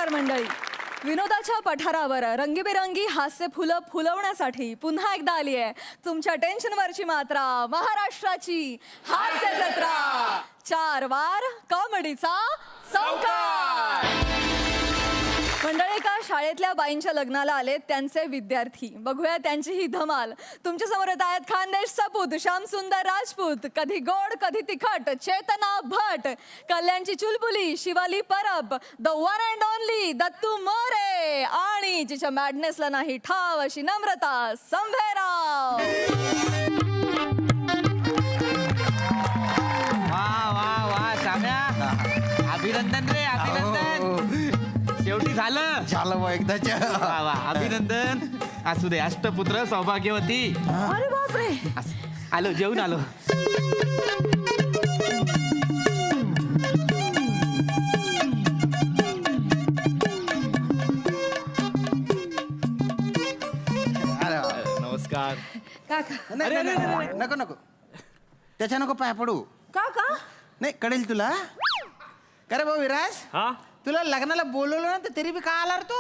नमस्कार मंडळी. विनोदाच्या पठारावर रंगीबेरंगी हास्य फुलं फुलवण्यासाठी पुन्हा एकदा आली आहे तुमच्या टेन्शनवरची मात्रा, महाराष्ट्राची हास्य जत्रा. 4 वार कॉमेडीचा चौकार. मंडळी, एका शाळेतल्या बाईंच्या लग्नाला आलेत त्यांचे विद्यार्थी. बघूया त्यांची ही धमाल. तुमच्या समोर येत आहेत खानदेश सपूत, श्यामसुंदर राजपूत, कधी गोड कधी तिखट चेतना भट, कल्याणची चुलबुली Shivali Parab, the one and only Dattu More आणि जिच्या मॅडनेसला नाही ठाव अशी नम्रता संभेराव. वा वा वा साम्या, अभिनंदन रे अभिनंदन. शेवटी झालं बा एकदाच. वा वा अभिनंदन. असू दे, अष्टपुत्र सौभाग्यवती. अरे बापरे. आलो, जेवून आलो. नमस्कार. काका. नाही, नको नको त्याच्या नको पाय पडू. काका नाही कळेल तुला. का रे भाऊ विराज, हा, तुला लग्नाला बोलवलं ना तर तरी बी का आला रे तू?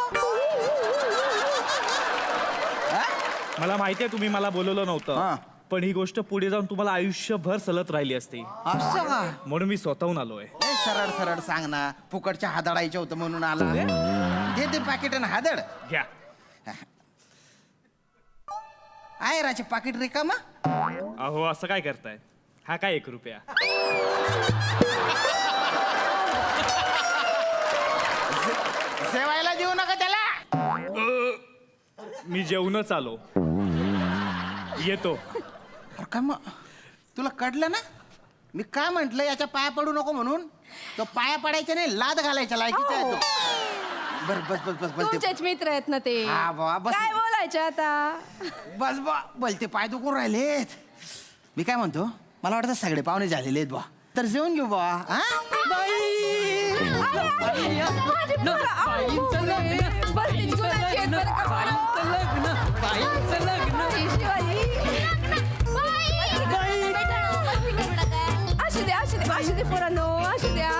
मला माहिती आहे तुम्ही मला बोलवलं हा. नव्हतं, पण ही गोष्ट पुढे जाऊन तुम्हाला आयुष्यभर सलत राहिली असती, असं का? म्हणून मी स्वतःहून आलोय. ए, सरळ सरळ सांग ना, फुकटच्या हादडायचं होतं म्हणून आला. दे ते पाकिट आणि हादड. घ्या. आहे राचे पाकिट रिकामा. अहो, असं काय करताय? हा काय 1 रुपया. सेवायला देऊ नका त्याला. मी जेवूनच आलो, येतो. का मग तुला कळलं ना मी काय म्हंटल, याच्या पाया पडू नको म्हणून. तो पाया पडायचा नाही, लाद घालायच्या लायकीचा आहे तो. बर बस बस बस बस तुमचेच मित्र आहेत ना ते. हा बा, बस. काय बोलायचे आता. बस बा, बोलते पाय दुखून राहिलेत. मी काय म्हणतो, मला वाटतं सगळे पाहुणे झालेले आहेत बा, तर जेवून घेऊ बा. हा असू दे पोरांनो, असू द्या.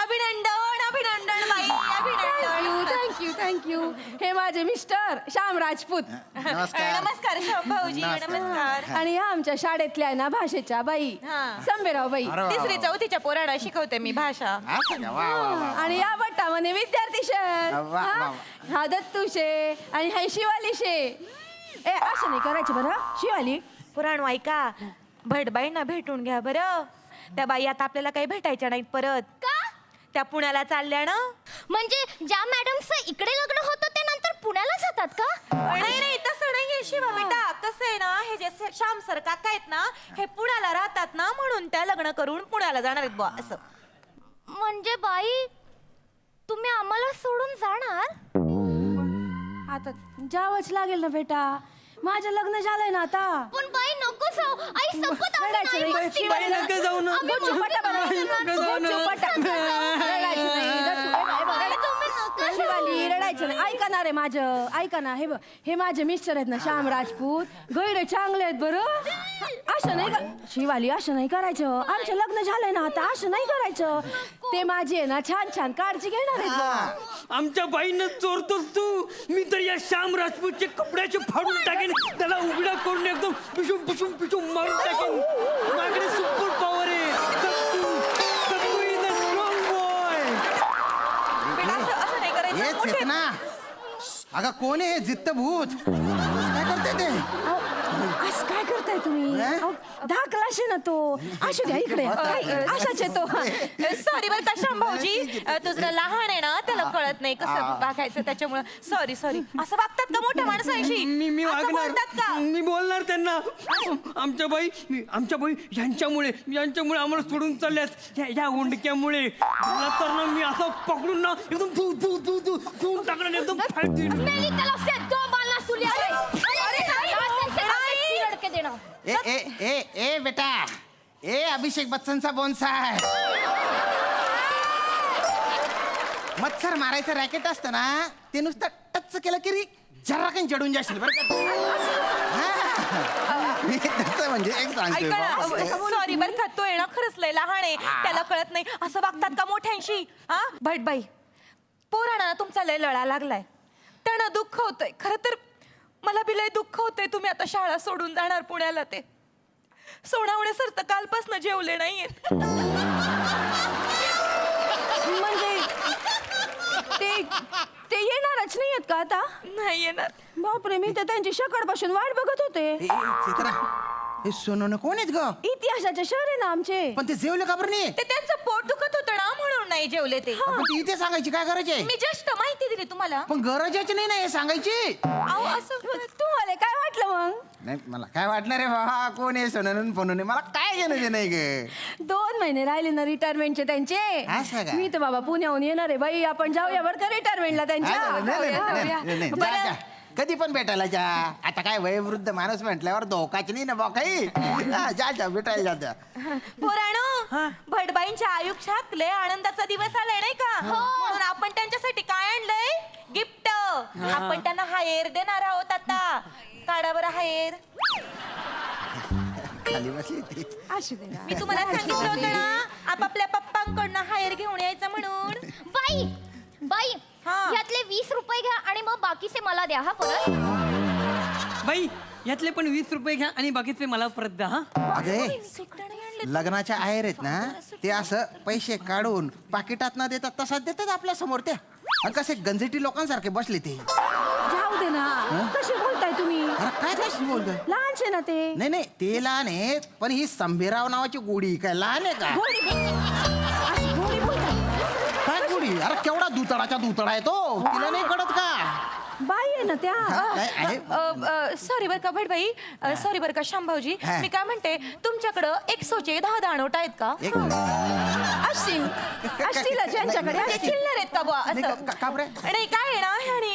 अभिनंदन अभिनंदन बाई, अभिनंदन. Thank you thank you. हे माझे मिस्टर श्याम राजपूत. नमस्कार. नमस्कार भाऊजी. नमस्कार. आणि ह्या आमच्या शाळेतल्या ना भाषेच्या बाई संभेराव बाई. अरे वा, वा, वा. 3री 4थीच्या पोरांना शिकवते मी भाषा. असं का? वा, वा, वा. आणि या बट्टामध्ये विद्यार्थी शे, वा, वा, वा. हा दत्तू शे आणि हा शिवाली शे. ए असं नाही करायचं बरं. शिवाली पुराण ऐका, भटबाईंना भेटून घ्या बरं. त्या बाई आता आपल्याला काही भेटायच्या नाहीत परत. का? त्या पुण्याला चालल्या ना. म्हणजे ज्या मॅडमचं इकडे लग्न होतं ते नंतर पुण्याला जातात का? नाही नाही, तसं नाहीये शिवा बेटा. कसं आहे ना, हे जे श्याम सर काका आहेत ना, हे पुण्याला राहतात ना, म्हणून त्या लग्न करून पुण्याला जाणार आहेत बुवा असं. म्हणजे बाई तुम्ही आम्हाला सोडून जाणार? आता जावंच लागेल ना बेटा, माझं लग्न झालंय ना आता. पण बाई नको जाऊ. आई संपत आली रडायचं नाही, नाही. मस्ती बाई, करणार. नका जाऊ ना. आम्ही गपचूप मस्ती पटा बरं. करणार. गपचूप पटा. रडायचं नाही. दत्तू, ए बाई, आई, तुम्ही नका शिवाली रडायचं नाही. ऐका ना रे माझं, ऐका ना. हे माझे मिस्टर आहेत ना श्याम राजपूत, गैरे चांगले आहेत बरं. असं नाही का शिवाली, असं नाही करायचं. आमचं लग्न झालंय ना आता, असं नाही करायचं. ते माझे ना छान छान काळजी घेणार आहेत बा. आमच्या बाईनं चोरतोस तू. मी तर या श्याम राजपूतचे कपड्याचे फाडून टाकेन, त्याला उघडा करून एकदम पिशूम पिशूम पिशूम मारून टाकेन. माझ्याकडे सुपर पॉवर आहे. Dattu is a strong boy. बेटा, असं नाही करायचं. हेच मोठे- आहेत ना. अगं कोण आहे जित्त भूत? काय करते ते? असं काय करताय तुम्ही? हे? अहो, धाकला असे ना तो. असू द्या इकडे. असाच आहे तो. सॉरी बरं का श्याम भाऊजी, तुझं लहान आहे ना, त्याला कळत नाही कसं वागायचं, त्याच्यामुळे सॉरी. असं वागतात का मोठ्या माणसांशी? मी असं बोलतात का? वागणार, मी बोलणार त्यांना. आमच्या बाई यांच्यामुळे आम्हाला सोडून चालल्यात, या हुंडक्यामुळे. मला तर ना मी असं पकडून ना एकदम धुवून टाकणार, एकदम फाडतील. मेली त्याला फेकतो बाला सुली. लड़के देना. ए ए ए ए बेटा, ए अभिषेक बच्चनचा बोनसा आहे. मच्छर मारायचं रॅकेट असतं ना, ते नुसतं टच केलं की जरा काही जडून जाशील बरं का. मी तसं म्हणजे एक सांगतोय बा. सॉरी बरं का, तो आहे ना खरंच लय लहान आहे, त्याला कळत नाही. असं वागतात का मोठ्यांशी? हा भटबाई, पोरांना तुमचा लय लळा लागलाय, त्यांना दुःख होतंय. खरं तर मला बी लय दुःख होतंय, तुम्ही आता शाळा सोडून जाणार पुण्याला. ते सोनावणे सर तर कालपासून जेवले नाहीयेत. म्हणजे ते येणारच नाहीयेत का आता? नाही येणार. बापरे, मी तर त्यांची सकाळपासून वाट बघत होते. चित्रा, हे सोनवणे कोण आहेत ग? इतिहासाचे शहर आहे ना आमचे. पण ते जेवले का बरं नाही? ते त्यांचं पोट दुखत होतं ना म्हणून नाही जेवले ते. आपण ती इथे सांगायची काय गरज आहे? मी जस्ट माहिती दिली तुम्हाला. पण गरजाची नाही ना हे सांगायची. अहो असं तुम्हाला काय वाटलं मग? नाही मला काय वाटणार आहे बाबा, कोण आहे सोनवणे फोन मला काय घेणं ते नाही ग. 2 महिने राहिले ना रिटायरमेंटचे त्यांचे. असं का? मी तर बाबा पुण्याहून येणार आहे बाई, आपण जाऊया बरं का रिटायरमेंटला त्यांच्या. नाही, नाही, नाही, जाऊया, नाही, जाऊया. नाही, नाही, बरं. जा, जा. कधी पण भेटायला जा. आता काय वयोवृद्ध माणूस म्हटल्यावर धोकाच नाही ना बा काही. जा जा भेटायला जा. पोराणो, भटबाईंच्या आयुष्यात लय आनंदाचा दिवस आलाय नाही का? म्हणून आपण त्यांच्यासाठी काय आणलंय? गिफ्ट. आपण त्यांना हायर देणार आहोत आता. काढा बरं हायर. खाली बसली ती. असू दे ना. मी तुम्हाला सांगितलं होतं ना आपापल्या पप्पांकडनं हायर घेऊन यायचं म्हणून. बाई बाई हा. यातले 20 रुपये घ्या आणि मग बाकीचे मला द्या हा परत. बाई यातले पण 20 रुपये घ्या आणि बाकीचे मला परत द्या हा. अगे लग्नाच्या आहेर आहेत ना, ते असं पैसे काढून पाकिटात न देतात तसाच देतात आपल्या समोर ते. आणि कसे गंजटी लोकांसारखे बसले ते. जाऊ दे ना. कशी बोलताय तुम्ही? अरे काय कशी बोलतोय? लहानशे ना ते. नाही नाही ते लहान आहेत, पण ही संभीराव नावाची गोडी काय लहान आहे का? अशी गोडी बोलताय. काय गोडी? अरे केवढा दुतडाच्या दुतडा आहे तो, तिला नाही कळत का? बाई आहे ना त्या. काय आहे? सॉरी बर का भटबाई, सॉरी बर का शामभाऊजी. हा. मी काय म्हणते, तुमच्याकडं 100चे 10 नोट आहेत का? एक असतील ज्यांच्याकडे ते असतील. चिल्लर आहेत का बुवा नाही, असं? का बरं? नाही काय आहे ना, ह्यानी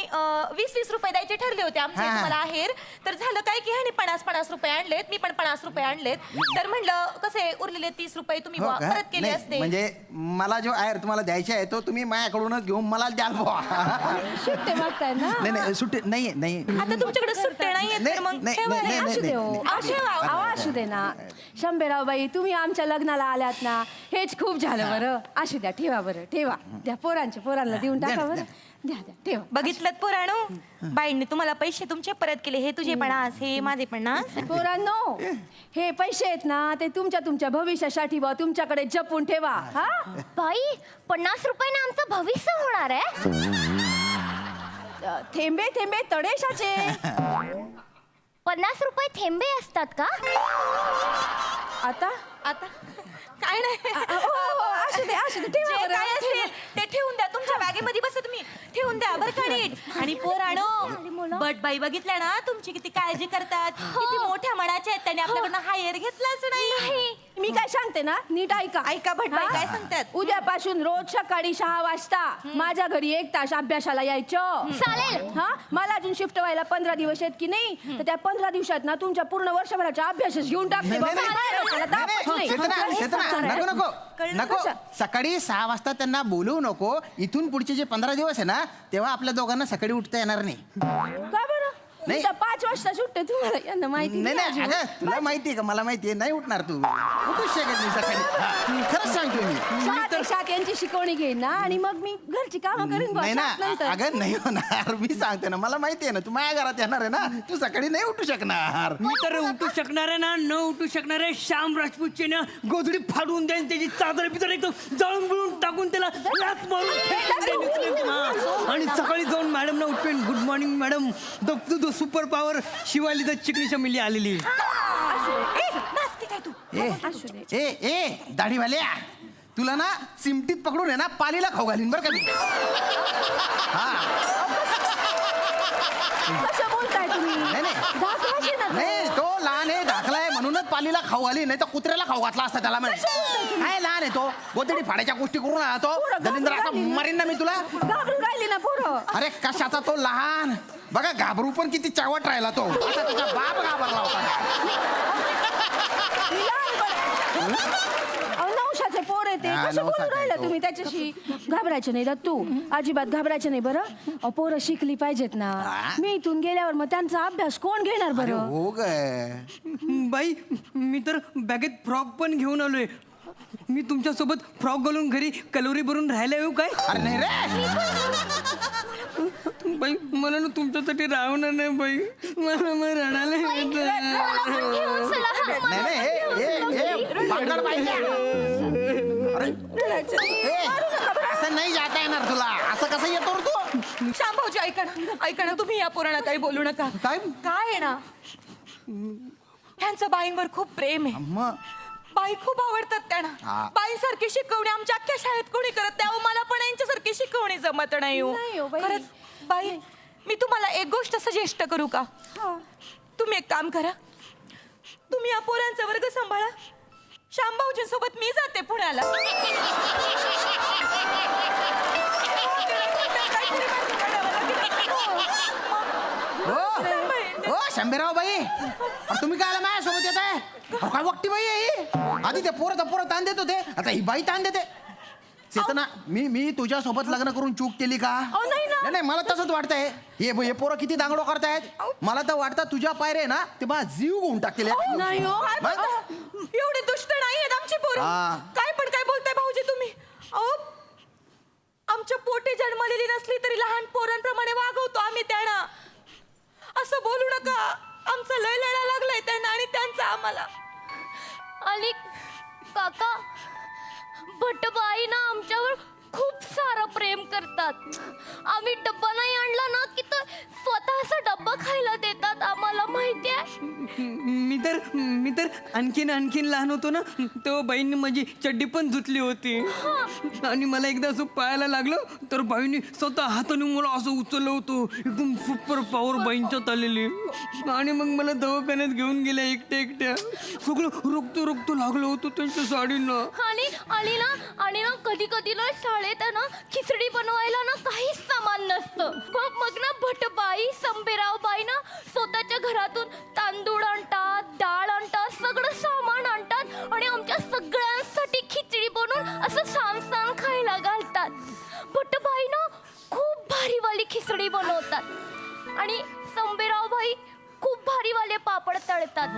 20-20 रुपये द्यायचे ठरले होते आमचे हा. तुम्हाला आहेर. तर झालं काय की ह्यानी 50-50 रुपये आणलेत, मी पण 50 रुपये आणलेत. तर म्हणलं कसे उरलेले 30 रुपये तुम्ही हो बुवा का? परत केले नाही, असते. म्हणजे मला जो आहेर तुम्हाला द्यायचा आहे तो तुम्ही माझ्याकडूनच घेऊन मला द्याल बुवा. सुट्टे मागताय ना. नाही नाही सुट्टी नाही नाही आता तुमच्याकडे सुट्टे नाहीयेत तर मग नाही, ठेवा नाही, ना. नाही, असू दे हो. नाही. असू दे ना. शंभेराव बाई, तुम्ही आमच्या लग्नाला आल्यात ना, हेच खूप झालं बरं. असू द्या, ठेवा बरं, ठेवा. द्या पोरांना देऊन टाका द्या, बरं. द्या द्या, ठेवा. बघितलं पोराणू, बाईंनी तुम्हाला पैसे तुमचे परत केले. हे तुझे 50, हे माझे 50. पोरांनो, हे पैसे आहेत ना, ते तुमच्या भविष्यासाठी बा तुमच्याकडे जपून ठेवा. हा. बाई 50 रुपयाने आमचं भविष्य होणार आहे. थेंबे थेंबे तडेशाचे. 50 रुपये थेंबे असतात का? आता आता काय नाही, असू दे ठेवा जे बरं. काय असेल ते ठेवून द्या तुमच्या बॅगेमध्ये. बसा तुम्ही, ठेवून द्या बरं का नीट. आणि पोराणो, बट बाई बघितलं ना तुमची किती काळजी करतात, किती मोठ्या मनाचे आहेत. त्याने आपल्याकडनं हायर घेतलाच नाही. मी काय सांगते ना, नीट ऐका. ऐका भटबाई हा? काय सांगतात. उद्यापासून रोज सकाळी 6 वाजता माझ्या घरी 1 तास अभ्यासाला यायचं. चालेल. हा, मला अजून शिफ्ट व्हायला 15 दिवस आहेत की नाही, तर त्या 15 दिवसात ना तुमच्या पूर्ण वर्षभराचा अभ्यासच घेऊन टाकते. नाही, बाबा, नाही, बाहेर लोकांना दाखवत नाही. चेतना, नको नको कळलं नको. कसं? सकाळी 6 वाजता त्यांना बोलवू नको. इथून पुढचे जे 15 दिवस आहे ना, तेव्हा आपल्या दोघांना सकाळी उठता येणार नाही. का बरं? नाही. मी तर 5 वाजता सुटते. तुम्हाला यांना माहिती नाही नाही अजून. अगं तुला माहिती आहे का, मला माहिती आहे, नाही उठणार तू. उठूच शकत नाही सकाळी. हा, खरंच सांगतो मी. शाख यांची शिकवणी घेईन ना, आणि मग मी घरची कामं करीन बा, नाही ना शाख नंतर. अगं नाही होणार. मी सांगते ना, मला माहिती आहे ना, तू माझ्या घरात येणार आहे ना, तू सकाळी नाही उठू शकणार. मी तर उठू शकणार आहे ना, न उठू शकणार आहे. श्याम राजपूतचे ना गोधडी फाडून देईन, त्याची चादर बिदर एकदम जळून बिळून टाकून त्याला लाथ मारून फेकून देईन इकडे. हा. आणि सकाळी जाऊन मॅडमना उठवेन, good morning madam, the super power Shivali the चिकनी शमिली आलेली. असू दे. ए दाढीवाल्या, तुला ना चिमटीत पकडून आहे ना पालीला खाऊ घालीन बरं का मी. कसं बोलताय तुम्ही? नाही, नाही. दाखवायचे ना तो. नाही तो लहान आहे, दाखला आहे म्हणूनच पालीला खाऊ घाली, नाही तर कुत्र्याला खाऊ घातला असता त्याला. म्हणजे काय लहान आहे तो, गोदडी फाडायच्या गोष्टी करून आला तो. दलिंद्र आता मरीन ना मी तुला. घाबरून राहिली ना पोरं. अरे कशाचा तो लहान, बघा घाबरू पण किती चावट राहिला तो. आता तुझा बाप घाबरला होता. नवशाचे पोर आहे ते. हा, कसं बोलून नवसाचे राहिला तो. तुम्ही त्याच्याशी? घाबरायचे नाही दत्तू, अजिबात घाबरायचे नाही बरं. अहो, पोरं शिकली पाहिजेत ना. मी इथून गेल्यावर मग त्यांचा अभ्यास कोण घेणार अरे बरं? हो ग. बाई मी तर बॅगेत फ्रॉक पण घेऊन आलोय. मी तुमच्यासोबत फ्रॉक घालून घरी कलोरी भरून राहायला येऊ काय? अरे नाही रे बाई मला ना तुमच्यासाठी राहणार नाही बाई, मला मग रडायला येतं. घेऊन चला हा, नाही नाही हे भांडण पाहिजे अरे असं नाही जाता येणार तुला, असं कसं येतो रे तू? श्याम भाऊजी ऐका ना तुम्ही या पुराणात काही बोलू नका. काय? काय आहे ना ह्यांचं बाईंवर खूप प्रेम आहे. मग बाई खूप आवडतात त्यांना. हा. बाईंसारखी शिकवणी आमच्या अख्ख्या शाळेत कोणी करत नाही. मला पण यांच्यासारखी शिकवणी जमत नाही हो. खरंच बाई मी तुम्हाला एक गोष्ट सजेस्ट करू का? तुम्ही एक काम करा, तुम्ही या पोरांचा वर्ग सांभाळा, श्याम भाऊजींसोबत मी जाते पुण्याला. हो शंभीराव बाई अरे तुम्ही काय माझ्यासोबत येत आहे? काय वक्ती बाई आहे ही? आधी ते पोरं ताण देत होते, आता ही बाई ताण देते. चेतना मी तुझ्यासोबत लग्न करून चूक केली का? नाही ना. नाही मला तसंच वाटतंय. हे पोरं किती दांगडो करतायत. मला तर वाटतं तुझ्या पायरे ना ते माझा जीव घेऊन टाकतील. नाही हो एवढे दुष्ट नाही आहेत आमची पोरं. हा. काय बोलताय भाऊजी तुम्ही? अहो आमच्या पोटी जन्मलेली नसली तरी लहान पोरांप्रमाणे वागवतो आम्ही त्यांना. असं बोलू नका, आमचं लय लढा लागलाय त्यांना आणि त्यांचा आम्हाला. आणि काका भटबाई ना आमच्यावर खूप सारं प्रेम करतात. आम्ही डब्बा नाही आणला ना की तर स्वतःचा डब्बा खायला देतात आम्हाला, माहितीये? मी तर आणखीन लहान होतो ना तेव्हा बाईंनी माझी चड्डी पण धुतली होती. आणि मला एकदा असं पायाला लागलं तर बाईंनी स्वतः हाताने मला असं उचललं होतं. एकदम सुपर पॉवर बाईंच्यात आलेली. आणि मग मला दवाखान्यात घेऊन गेल्या एकट्या सगळं रक्त लागलं होतं त्यांच्या साडीनं. आणि ना कधी ना शाळेत आहे ना खिचडी बनवायला ना काहीच सामान नसतं. मग ना भटबाई संबेराव बाई ना स्वतःच्या घरातून तांदूळ आणतात, डाळ आणतात, सगळं सामान आणतात आणि आमच्या सगळ्यांसाठी खिचडी बनवून असं छान खायला घालतात. भटबाई ना खूप भारीवाली खिचडी बनवतात आणि संबेराव बाई खूप भारीवाले पापड तळतात.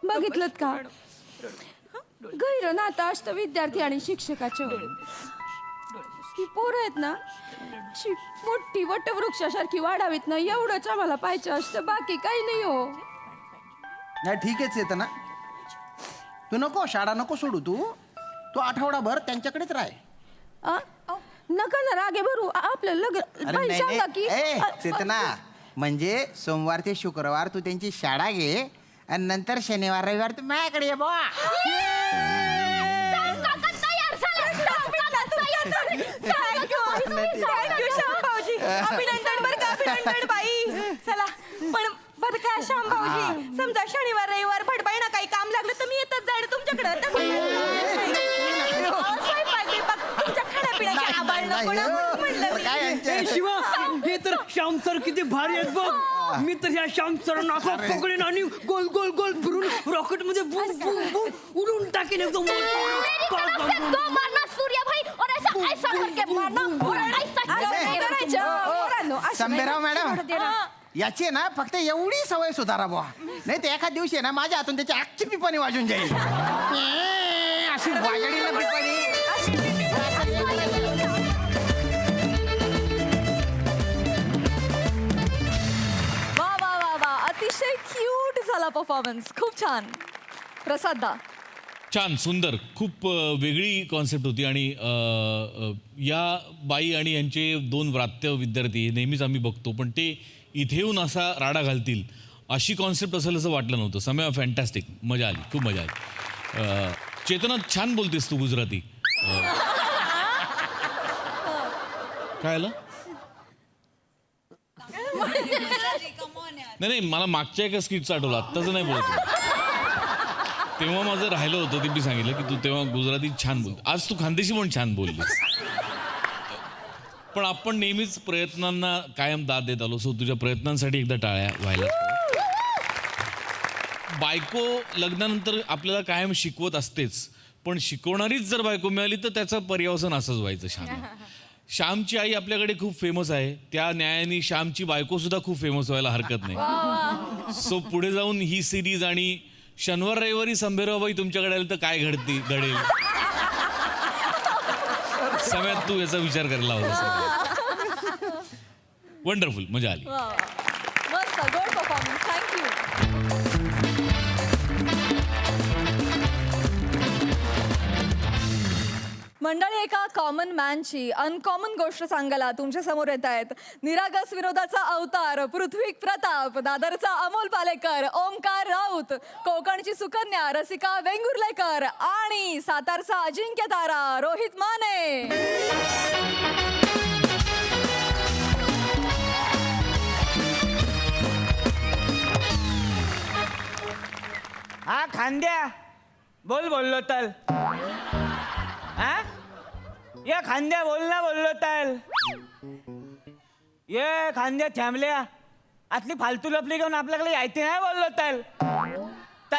बघितलं का गैर नातं असतं विद्यार्थी आणि शिक्षकाच्या. ही पोरं आहेत ना मोठी वटवृक्षासारखी वाढावीत ना, एवढंच आम्हाला पाहिजे असतं, बाकी काही नाही हो. नाही ठीकच येतं ना, तू नको शाळा नको सोडू, तू आठवडाभर त्यांच्याकडेच राह. नका ना रागे भरू आपलं लग्न. अरे बाई नाही, सांगा की नाही. चेतना म्हणजे सोमवार ते शुक्रवार तू त्यांची शाळा घे आणि नंतर शनिवार रविवार तू माझ्याकडे ये बुवा. थँक्यू श्याम भाऊजी. अभिनंदन बरं का, अभिनंदन बाई. चला पण बरं का श्याम भाऊजी, समजा शनिवार रविवार भटबाई ना काही काम लागलं तर मी येतच जाईल तुमच्याकडे. तुमच्या खाण्यापिण्याची आबाळ नको ना म्हणून म्हणलं मी. ए, शिवा हे तर श्याम सर किती भारी आहेत बघ. मी तर या श्याम सरांना असं पकडीन आणि गोल गोल गोल फिरून रॉकेट मध्ये उडून टाकेन एकदम. संबेराव मॅडम याची ना फक्त एवढी सवय सुधारा बुवा, नाही तर एखाद दिवशी ना माझ्या हातून त्याची आजची पिपाणी वाजून जाईल. अशी वाजडी ना पिपाणी. वा अतिशय क्यूट झाला परफॉर्मन्स, खूप छान. प्रसाद दा छान सुंदर, खूप वेगळी कॉन्सेप्ट होती. आणि या बाई आणि यांचे 2 व्रात्य विद्यार्थी नेहमीच आम्ही बघतो, पण ते इथे येऊन असा राडा घालतील अशी कॉन्सेप्ट असेल असं वाटलं नव्हतं. समय फॅन्टॅस्टिक, मजा आली, खूप मजा आली. चेतना छान बोलतेस तू गुजराती. काय आलं? नाही मला मागच्या एका स्किटचं आठवलं, आत्ताचं नाही बोलत. तेव्हा माझं राहिलं होतं, ते मी सांगितलं की तू तेव्हा गुजराती छान बोल. आज तू खानदेशी पण छान बोललीस. पण आपण नेहमीच प्रयत्नांना कायम दाद देत आलो, सो तुझ्या प्रयत्नांसाठी एकदा टाळ्या व्हायला. बायको लग्नानंतर आपल्याला कायम शिकवत असतेच, पण शिकवणारीच जर बायको मिळाली तर त्याचं पर्यवसन असंच व्हायचं. श्यामची आई आपल्याकडे खूप फेमस आहे, त्या न्यायाने श्यामची बायको सुद्धा खूप फेमस व्हायला हरकत नाही. सो पुढे जाऊन ही सिरीज आणि शनिवार रविवारी संभेराबाई तुमच्याकडे आले तर काय घडेल सगळ्यात तू याचा विचार करायला हवा. वंडरफुल, मजा आली. वा, वा. मस्त, गुड परफॉर्मन्स, थँक्यू. मंडळी, एका कॉमन मॅनची अनकॉमन गोष्ट सांगायला तुमच्या समोर येत आहेत निरागस विरोधाचा अवतार पृथ्वी प्रताप, दादरचा अमोल पालेकर, ओमकार राऊत, कोकणची सुकन्या रसिका वेंगुर्लेकर आणि सातारचा अजिंक्य तारा रोहित माने. हा खांद्या बोललो तर हा ये खांद्या बोललो तर ये खांद्या थांबल्या आतली फालतू लपली घेऊन आपल्याकडे यायचे नाही बोललो तर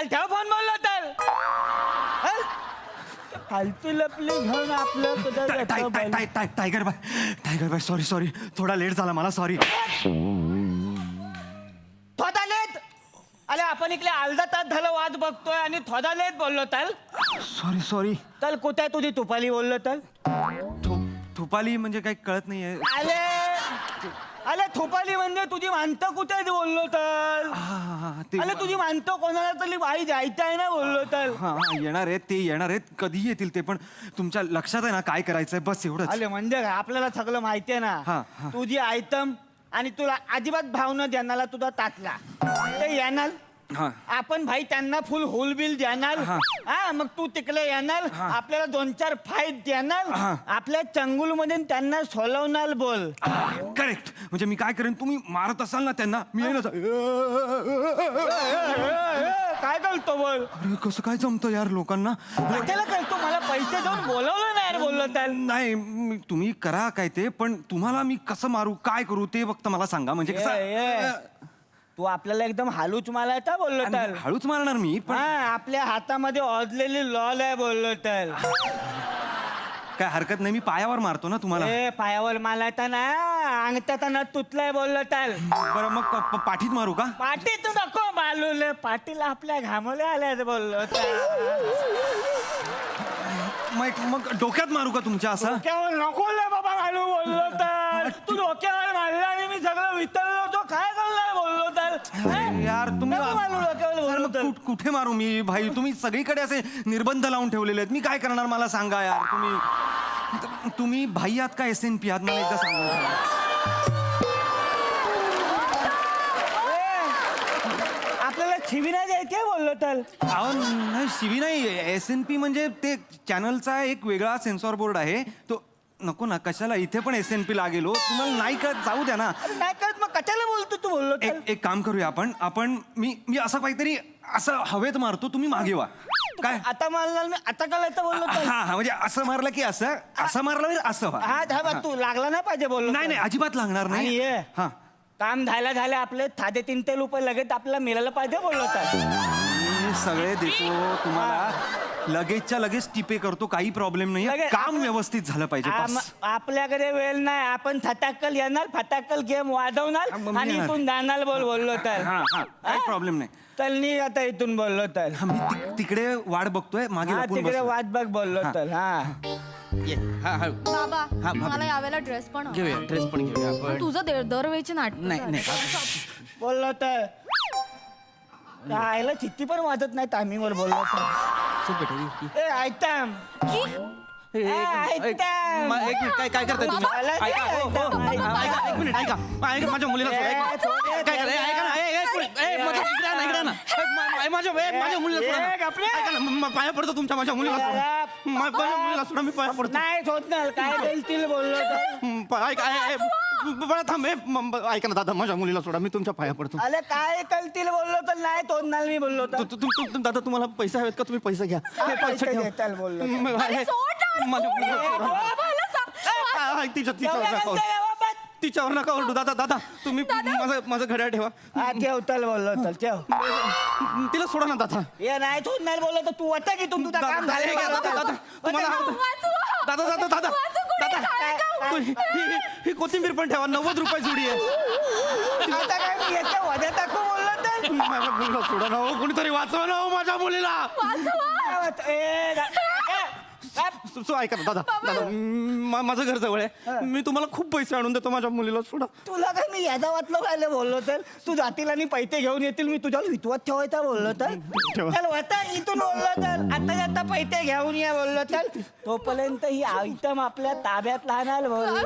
ठेव फोन बोललो तर फालतू लपली घेऊन आपलं टायगर बाय सॉरी थोडा लेट झाला मला, सॉरी. थोडा लेट अरे आपण इकडे अर्धा तास झालं वाद बघतोय आणि थोडा लेट बोललो तर सॉरी. चल कुठे आहे तुझी तुपाली बोललो तर थुपाली म्हणजे काही कळत नाहीये. अरे थोपाली म्हणजे तुझी मानतं कुठे आहे बोललो तर अरे तुझी मानतं कोणाला तरी बाई जायचं आहे ना बोललो तर येणार आहेत कधी येतील ते पण तुमच्या लक्षात आहे ना काय करायचंय, बस एवढंच. अरे म्हणजे काय, आपल्याला सगळं माहितीये हा, ना. हा. तुझी आयटम आणि तुला अजिबात भाव न देणारा तुझा तातला ते येणार. हा. आपण भाई त्यांना फुल होल बिल देणार. हा मग तू तिकडे येणार, आपल्याला 2-4 फाईट देणार, आपल्या चंगुल मध्ये त्यांना सोलवणार. बोल. करेक्ट. म्हणजे मी काय करेन, तुम्ही मारत असाल ना त्यांना, मी येईन असं. काय करतो बोल. अरे कसं काय जमतं यार लोकांना. त्याला करतो, मला पैसे देऊन बोलवलं नाही यार बोललो तर. नाही तुम्ही करा काय ते, पण तुम्हाला मी कसं मारू काय करू ते फक्त मला सांगा. म्हणजे कसं तू आपल्याला एकदम हालूच मारायचा बोललो तर. हळूच मारणार मी पण. आपल्या हातामध्ये ओढलेली लॉल आहे बोललो तर. काय हरकत नाही, मी पायावर मारतो ना तुम्हाला. पायावर मारायचा ना, अंगठ्याचा नथ तुटलाय बोललो तर. बरं मग पाठीत मारू का. पाठी तू नको मालूले, पाठीला आपल्या घामोले आल्यात बोललो तर. मग डोक्यात मारू का तुमच्या असं. डोक्यावर नको ले बाबा घालू बोललो तर. तू डोक्यावर मारला आणि मी सगळं वितळलो होतो, काय करणार बोललो तर. यार तुम्ही नको मारू डोक्यावर बोललो तर. कुठे मारू मी भाई, तुम्ही सगळीकडे असे निर्बंध लावून ठेवलेले आहेत, मी काय करणार मला सांगा यार. तुम्ही भाई आहात का SNP आहात मला एकदा सांगा. आपल्याला शिवी नाही द्यायची बोललो तर. अहो नाही शिवी नाही, SNP म्हणजे ते चॅनलचा एक वेगळा सेन्सॉर बोर्ड आहे तो. नको ना, कशाला इथे पण SNP लागेल हो. तुम्हाला नाही का, जाऊ द्या ना. नाही करत मग कशाला बोलतो तू बोललो तर. एक काम करूया आपण मी असं काहीतरी असं हवेत मारतो, तुम्ही मागे व्हा. काय आता मारणार मी, आता करायचं बोललो तर. हा म्हणजे असं मारलं की असं मारलं म्हणजे असं व्हा. हा धाबा तू लागला नाही पाहिजे बोललो. नाही अजिबात लागणार आणि नाही. ये हा काम झाले आपले 3-3 रुपये लगेच आपल्याला मिळालं पाहिजे बोललो तर. मी सगळे देतो तुम्हाला, लगेचच्या लगेच टिपे करतो, काही प्रॉब्लेम नाही. लगेच काम व्यवस्थित झालं पाहिजे बस. आपल्याकडे वेळ नाही, आपण फटाकल येणार, फटाकल गेम वाजवणार मग आणि येणार. इथून जाणार बोललो तर. हा काही प्रॉब्लेम नाही. चल नी आता इथून बोललो तर. मी तिकडे वाट बघतोय, मागे लपून तिकडे बसलोय. वाट बघ बोललो तर. हा बाबा मला यावेळेला ड्रेस पण हवा. घेऊया ड्रेस पण घेऊया आपण. तुझं दरवेळची नाटक. नाही बोललो तर. आयला चित्ती पण वाजत नाही टायमिंगवर बोललो तर. ए आयटम एक मिनिट काय करताय तुम्ही. एक मिनिट ऐका माझ्या मुलीला सोडा. काय करताय? ऐका ना, इकडे ना. माझ्या मुलीला सोडा ना. ऐका ना, पाया पडतो तुमच्या, माझ्या मुलीला सोडा. माझ्या मुलीला सोडा, मी पाया पडतो. नाही शोधणार काय बोलतील बोललो तर. बरं थांब, ऐका ना दादा, माझ्या मुलीला सोडा, मी तुमच्या पाया पडतो. अरे काय कळतील बोललो तर नाही तोडणार मी बोललो तर. दादा तुम्हाला पैसे हवेत का, तुम्ही पैसे घ्या. हे पैसे ठेवा. देताल बोललो माझ्या मुलीला सोडा. तिच्यावर नका ओरडू दादा. तुम्ही माझं घड्याळ ठेवा. हा ठेवताल बोललो तर ठेव. तिला सोडा ना दादा. ये नाही तोडणार बोललो तर तू वाटतं की तुमचं काम झालं दादा ही कोथिंबीर पण ठेवा, 90 रुपये जोडी आहे. आता काय मी याच्या वजा टाकू बोललो तर. माझ्या मुलीला सोडा ना हो, कोणीतरी वाचवा ना हो माझ्या मुलीला. ऐका ना, दादा माझं घर जवळ आहे, मी तुम्हाला खूप पैसे आणून देतो, माझ्या मुलीला सोडा. तुला काय मी याचा वाचलो काय बोललो तर तू जातील आणि पैसे घेऊन येतील, मी तुझ्यावर विश्वास ठेवायचा बोललो तर चल होता इथून बोललो तर आता पैसे घेऊन या बोललो तर तोपर्यंत ही आयटम आपल्या ताब्यात राहणार बोललो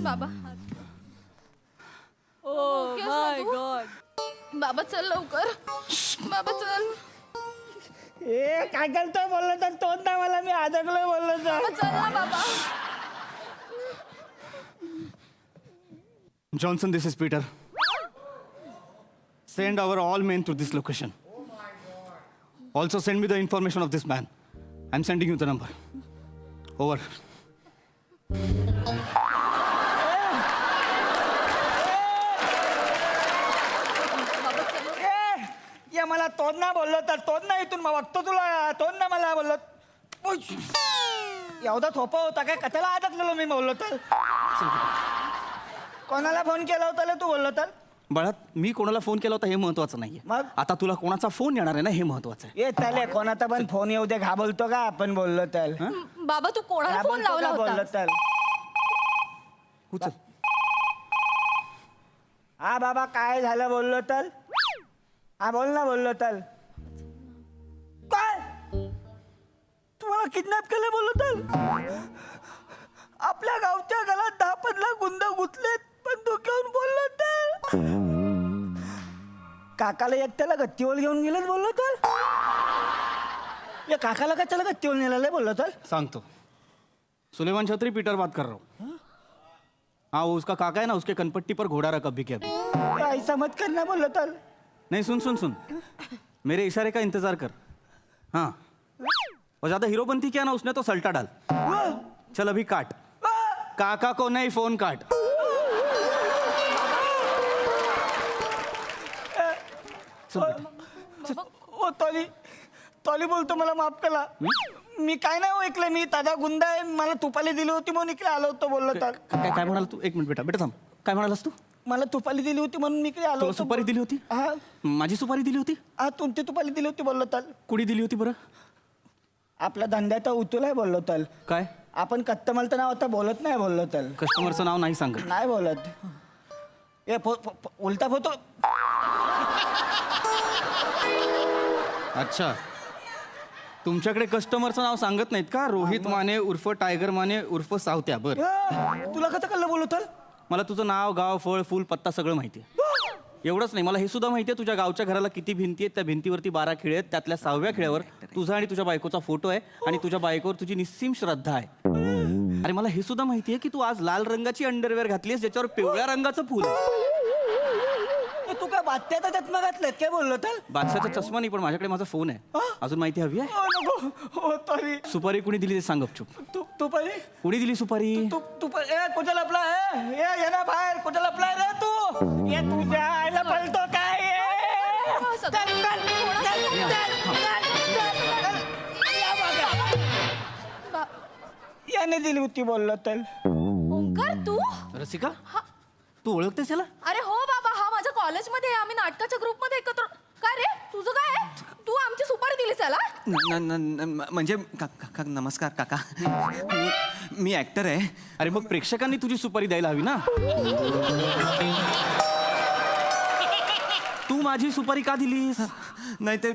बाबा ओ माय गॉड. बाबा चल लवकर, बाबा चल. ए काय करतोय बोललो तर तोच ना मला मी अडकलोय बोललो तर चल ना बाबा. Johnson, this is Peter. Send our all men to this location. Also send me the information of this man. I'm sending you the number. Over. या मला तोच ना बोललो तर तोच ना इथून मग बघतो तुला तोच ना मला बोललो एवढा थोपा होता काय कथाला अडकलेलो मी बोललो तर कोणाला फोन केला होता तू बोललो तर बाळात मी कोणाला फोन केला होता हे महत्वाचं नाहीये. मग? आता तुला कोणाचा फोन येणार आहे ना हे महत्वाचं आहे. ये चाले कोणाचा पण फोन येऊ दे घाबरतो का आपण बोललो तर बाबा तू कोणाला फोन घाबरतो लावला का बोललो होता? तर उचल. हा बाबा काय झालं बोललो तर हा बोल ना बोललो तर काय तुम्हाला किडनॅप केलं बोललो तर आपल्या गावच्या घरात 10-15 गुंड गुंतलेत पण तू घेऊन बोललो तर काकाला एकट्याला गच्चीवर घेऊन गेलेत बोललो तर या काकाला कशाला गच्चीवर नेलेलं बोललो तर सांगतो. सुलेमान छत्री पीटर बात कर रहा हूँ. हाँ वो उसका काका है ना, उसके कनपट्टी पर घोड़ा रखा अभी के अभी. ऐसा मत करना बोललो तर नहीं सुन सुन सुन, मेरे इशारे का इंतजार कर. हाँ और ज्यादा हीरोपंती किया ना उसने तो सल्टा डाल. चल अभी काट. काका को नहीं फोन काट. ओ तॉली तॉली बोलतो मला माफ करा मी काय नाही ऐकलं मी ताजा गुंडा आहे मला तुपाली दिली होती म्हणून इकडे आलो होतो बोललो तर काय काय म्हणाला तू? एक मिनिट बेटा बेटा थांब. काय म्हणालास तू? मला तुपाली दिली होती म्हणून मी इकडे आलो तुला होतो सुपारी दिली होती? हा माझी सुपारी दिली होती? हा तुमची तुपाली दिली होती बोललो तर कुणी दिली होती बरं? आपला धंद्याचा उतूल आहे बोललो तर काय आपण कस्टमरचं नाव आता बोलत नाही बोललो तर कस्टमरचं नाव नाही सांगत. नाही बोलत ए उलटा फोटो अच्छा तुमच्याकडे कस्टमरचं नाव सांगत नाहीत का? रोहित माने उर्फ टायगर माने उर्फ सावत्या. बर तुला कसं कळलं बोललो तर मला तुझं नाव गाव फळ फुल पत्ता सगळं माहिती आहे. एवढंच नाही मला हे सुद्धा माहिती आहे तुझ्या गावच्या घराला किती भिंती आहेत. त्या भिंतीवरती 12 खिळे आहेत. त्यातल्या 6व्या खिळ्यावर तुझा आणि तुझ्या बायकोचा फोटो आहे आणि तुझ्या बायकोवर तुझी निस्सीम श्रद्धा आहे. अरे मला हे सुद्धा माहिती आहे की तू आज लाल रंगाची अंडरवेअर घातलीस ज्याच्यावर पिवळ्या रंगाचं फुल आहे. तू काय बात्याचा चष्मा घातलाय काय बोललो तर बादशाचा चष्मा नाही पण माझ्याकडे माझा फोन आहे. अजून माहिती हवी आहे? हो तॉली सुपारी कुणी दिली ते सांग गपचूप. तू पाहिजे कुणी दिली सुपारी? तू ए कुठे लपला आहे ये ना बाहेर कुठे लपलाय रे तू ये तुझ्या आईला पळतो काय चल, चल, चल, चल, चल, चल. या बघा. याने दिली होती बोललो तर ओंकार तू? रसिका तू ओळखतेस याला? अरे हो बाबा हा माझ्या कॉलेजमध्ये आहे. आम्ही नाटकाच्या ग्रुपमध्ये एकत्र. काय रे तुझं काय आहे? तू आमची सुपारी दिलीस याला? म्हणजे नमस्कार काका मी ऍक्टर आहे. अरे मग प्रेक्षकांनी तुझी सुपारी द्यायला हवी ना. तू माझी सुपारी का दिलीस? नाही ते